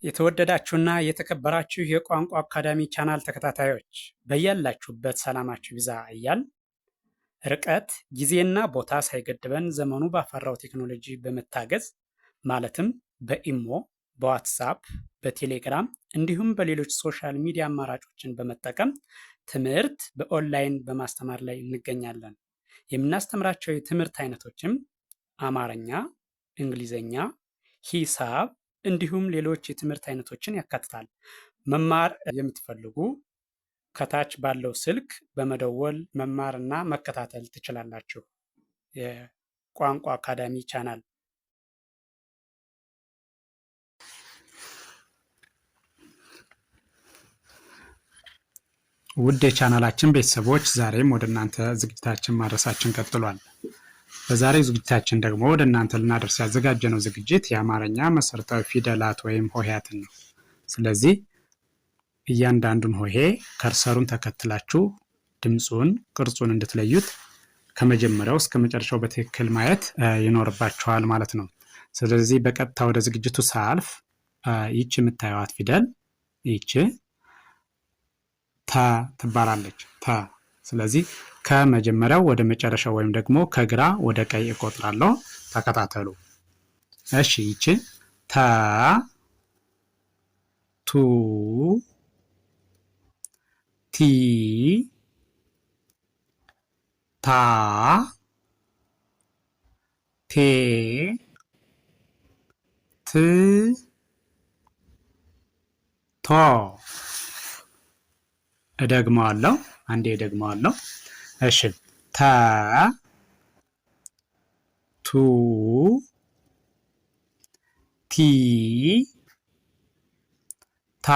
የተወደዳችሁና የተከበራችሁ የቋንቋ አካዳሚ ቻናል ተከታታዮች በያላችሁበት ሰላማችሁ ይብዛ እያል ርቀት ጊዜና ቦታ ሳይገድበን ዘመኑ ባፈራው ቴክኖሎጂ በመታገዝ ማለትም በኢሞ፣ በዋትሳፕ፣ በቴሌግራም እንዲሁም በሌሎች ሶሻል ሚዲያ አማራጮችን በመጠቀም ትምህርት በኦንላይን በማስተማር ላይ እንገኛለን። የምናስተምራቸው የትምህርት አይነቶችም አማርኛ፣ እንግሊዘኛ፣ ሂሳብ እንዲሁም ሌሎች የትምህርት አይነቶችን ያካትታል። መማር የምትፈልጉ ከታች ባለው ስልክ በመደወል መማርና መከታተል ትችላላችሁ። የቋንቋ አካዳሚ ቻናል ውድ የቻናላችን ቤተሰቦች ዛሬም ወደ እናንተ ዝግጅታችን ማድረሳችን ቀጥሏል። በዛሬው ዝግጅታችን ደግሞ ወደ እናንተ ልናደርስ ያዘጋጀነው ዝግጅት የአማርኛ መሰረታዊ ፊደላት ወይም ሆሄያትን ነው። ስለዚህ እያንዳንዱን ሆሄ ከርሰሩን ተከትላችሁ ድምፁን፣ ቅርጹን እንድትለዩት ከመጀመሪያው እስከ መጨረሻው በትክክል ማየት ይኖርባችኋል ማለት ነው። ስለዚህ በቀጥታ ወደ ዝግጅቱ ሳልፍ ይቺ የምታዩት ፊደል ይቺ ተ ትባላለች። ተ። ስለዚህ ከመጀመሪያው ወደ መጨረሻው ወይም ደግሞ ከግራ ወደ ቀኝ እቆጥራለሁ። ተከታተሉ። እሺ ይቺ ተ፣ ቱ፣ ቲ፣ ታ፣ ቴ፣ ት፣ ቶ። እደግመዋለሁ። አንዴ እደግመዋለሁ። እሺ ተ፣ ቱ፣ ቲ፣ ታ፣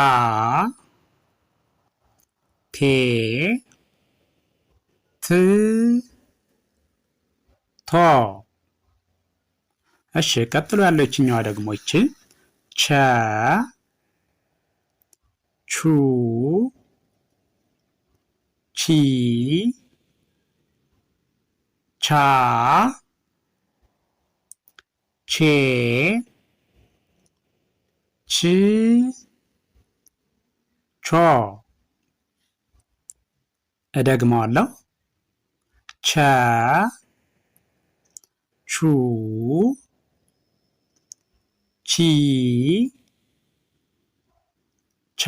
ቴ፣ ት፣ ቶ። እሺ ቀጥሎ ያለው ይችኛዋ ደግሞ ይቺ ቸ፣ ቹ፣ ቺ፣ ቻ፣ ቼ፣ ች፣ ቾ። እደግመዋለሁ። ቸ፣ ቹ፣ ቺ፣ ቻ፣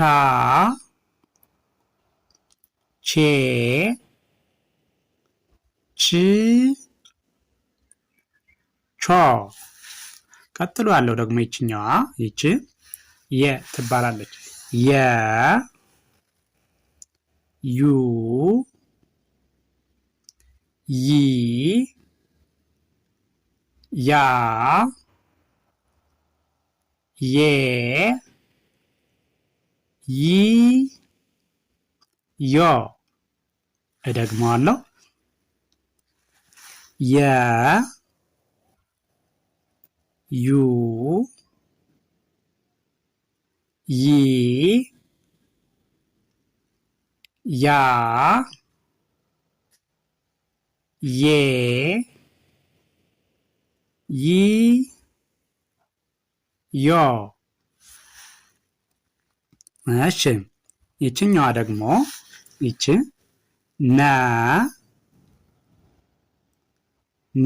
ቼ፣ ች፣ ቾ። ቀጥሎ ያለው ደግሞ ይችኛዋ ይቺ የ ትባላለች። የ፣ ዩ፣ ይ፣ ያ፣ ዬ፣ ይ፣ ዮ። እደግመዋለሁ። የ፣ ዩ፣ ይ፣ ያ፣ ዬ፣ ይ፣ ዮ። እሺ ይችኛዋ ደግሞ ይቺ ነ፣ ኑ፣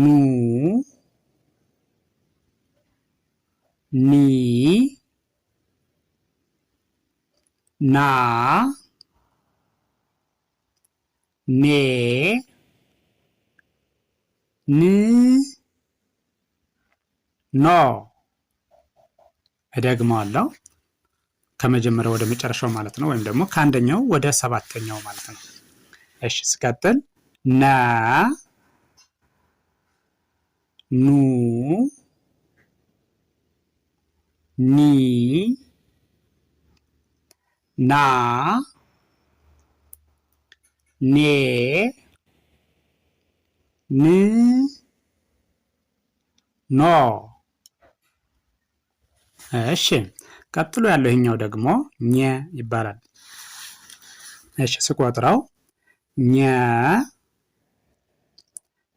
ኒ፣ ና፣ ኔ፣ ን፣ ኖ። እደግመዋለሁ። ከመጀመሪያው ወደ መጨረሻው ማለት ነው፣ ወይም ደግሞ ከአንደኛው ወደ ሰባተኛው ማለት ነው። እሺ ስቀጥል ነ፣ ኑ፣ ኒ፣ ና፣ ኔ፣ ን፣ ኖ። እሺ ቀጥሎ ያለው ይሄኛው ደግሞ ኘ ይባላል። እሺ ስቆጥረው ኘ፣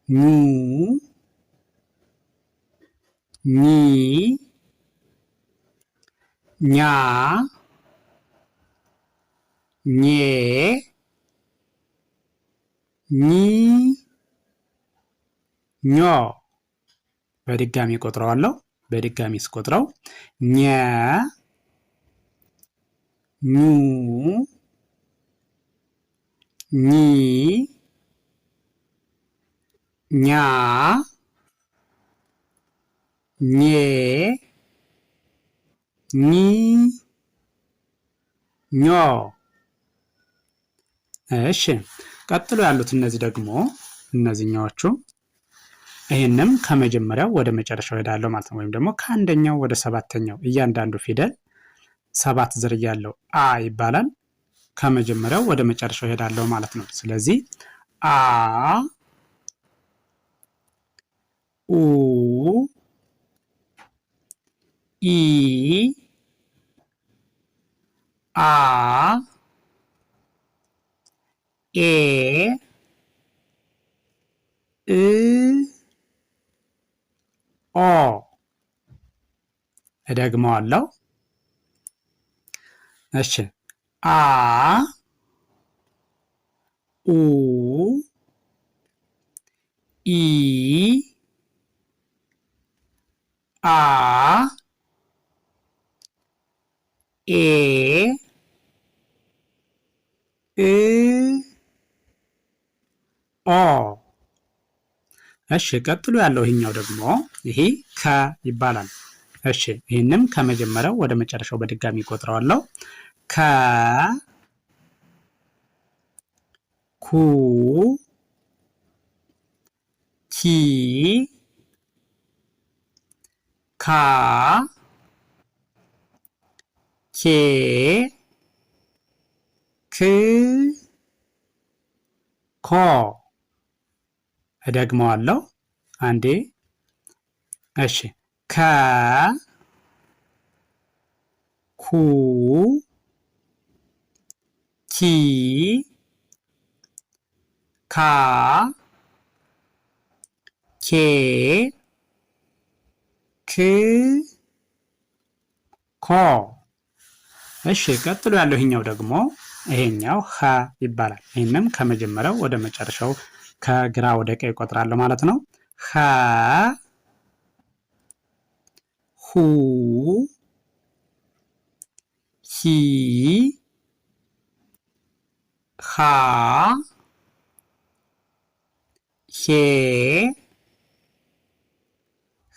ኙ፣ ኚ፣ ኛ ኜ ኚ ኞ በድጋሚ ቆጥረዋለሁ። በድጋሚ ስቆጥረው ኘ ኙ ኚ ኛ ኜ ኚ ኞ። እሺ ቀጥሎ ያሉት እነዚህ ደግሞ እነዚህኛዎቹ ይህንም ከመጀመሪያው ወደ መጨረሻው ሄዳለሁ ማለት ነው። ወይም ደግሞ ከአንደኛው ወደ ሰባተኛው እያንዳንዱ ፊደል 7 ዝርያ ያለው አ ይባላል። ከመጀመሪያው ወደ መጨረሻው ሄዳለሁ ማለት ነው። ስለዚህ አ ኡ ኢ አ ኤ እ ኦ። እደግመዋለሁ። እሺ አ ኡ ኢ አ ኤ እ ኦ። እሺ ቀጥሎ ያለው ይሄኛው ደግሞ ይሄ ከ ይባላል። እሺ ይህንም ከመጀመሪያው ወደ መጨረሻው በድጋሚ ቆጥረዋለሁ። ከ ኩ ኪ ካ ኬ ክ ኮ። እደግመዋለሁ አንዴ። እሺ ከ ኩ ኪ ካ ኬ ክ ኮ። እሺ ቀጥሎ ያለው ይሄኛው ደግሞ ይሄኛው ሀ ይባላል። ይህንም ከመጀመሪያው ወደ መጨረሻው ከግራ ወደ ቀኝ እቆጥራለሁ ማለት ነው። ሀ ሁ ሂ ሃ ሄ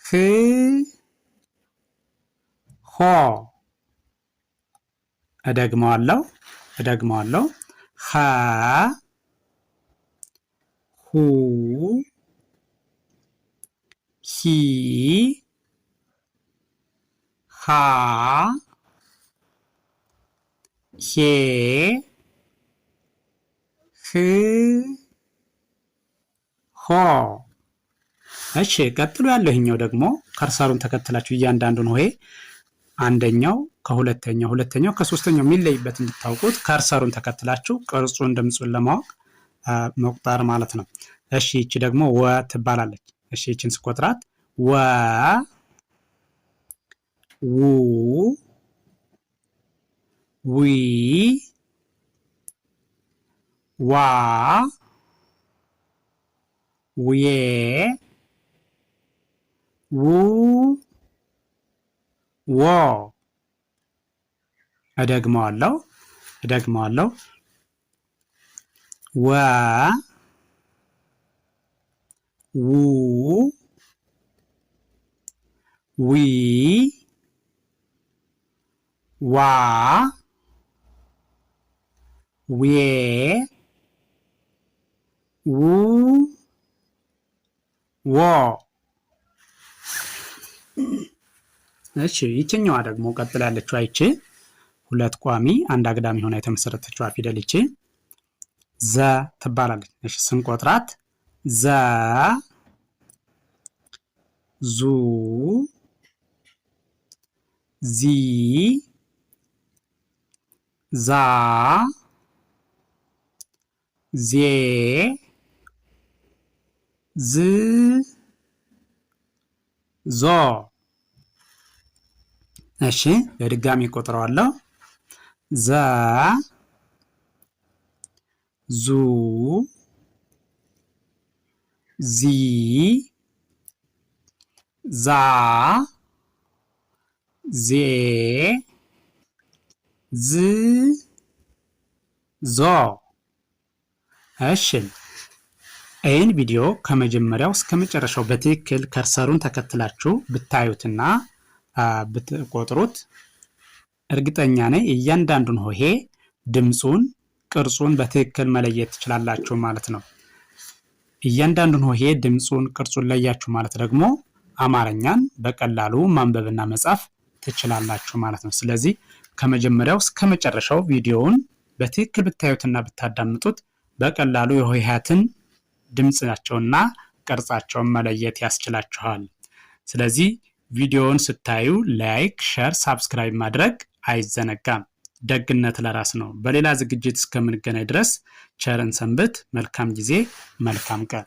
ህ ሆ። እደግመዋለሁ። ሀ ሁ ሂ ሃ ሄ ህ ሆ። እሺ ቀጥሎ ያለው ይሄኛው ደግሞ ከርሰሩን ተከትላችሁ እያንዳንዱን ሆሄ አንደኛው ከሁለተኛው ሁለተኛው ከሶስተኛው የሚለይበት እንድታውቁት ከርሰሩን ተከትላችሁ ቅርጹን ድምፁን ለማወቅ መቁጠር ማለት ነው። እሺ ይቺ ደግሞ ወ ትባላለች። እሺ ይቺን ስቆጥራት ወ ው ዊ ዋ ውዬ ው ዎ። እደግመዋለሁ ወ ው ዊ ዋ ዌ ው ዎ። እሺ ይችኛዋ ደግሞ ቀጥላ ያለችው አይቺ ሁለት ቋሚ አንድ አግዳሚ ሆና የተመሰረተችዋ ፊደል ይቺ ዘ ትባላለች። እሺ ስንቆጥራት ዘ ዙ ዚ ዛ ዜ ዝ ዞ። እሺ በድጋሚ ቆጥረዋለሁ። ዘ ዙ ዚ ዛ ዜ ዝ ዞ። እሺ ይህን ቪዲዮ ከመጀመሪያው እስከ መጨረሻው በትክክል ከርሰሩን ተከትላችሁ ብታዩትና ብትቆጥሩት እርግጠኛ ነኝ እያንዳንዱን ሆሄ ድምፁን፣ ቅርጹን በትክክል መለየት ትችላላችሁ ማለት ነው። እያንዳንዱን ሆሄ ድምፁን፣ ቅርጹን ለያችሁ ማለት ደግሞ አማርኛን በቀላሉ ማንበብና መጻፍ ትችላላችሁ ማለት ነው። ስለዚህ ከመጀመሪያው እስከ መጨረሻው ቪዲዮውን በትክክል ብታዩትና ብታዳምጡት በቀላሉ የሆሄያትን ድምፃቸውና ቅርጻቸውን መለየት ያስችላችኋል። ስለዚህ ቪዲዮውን ስታዩ ላይክ፣ ሼር፣ ሳብስክራይብ ማድረግ አይዘነጋም። ደግነት ለራስ ነው። በሌላ ዝግጅት እስከምንገናኝ ድረስ ቸርን ሰንብት። መልካም ጊዜ፣ መልካም ቀን።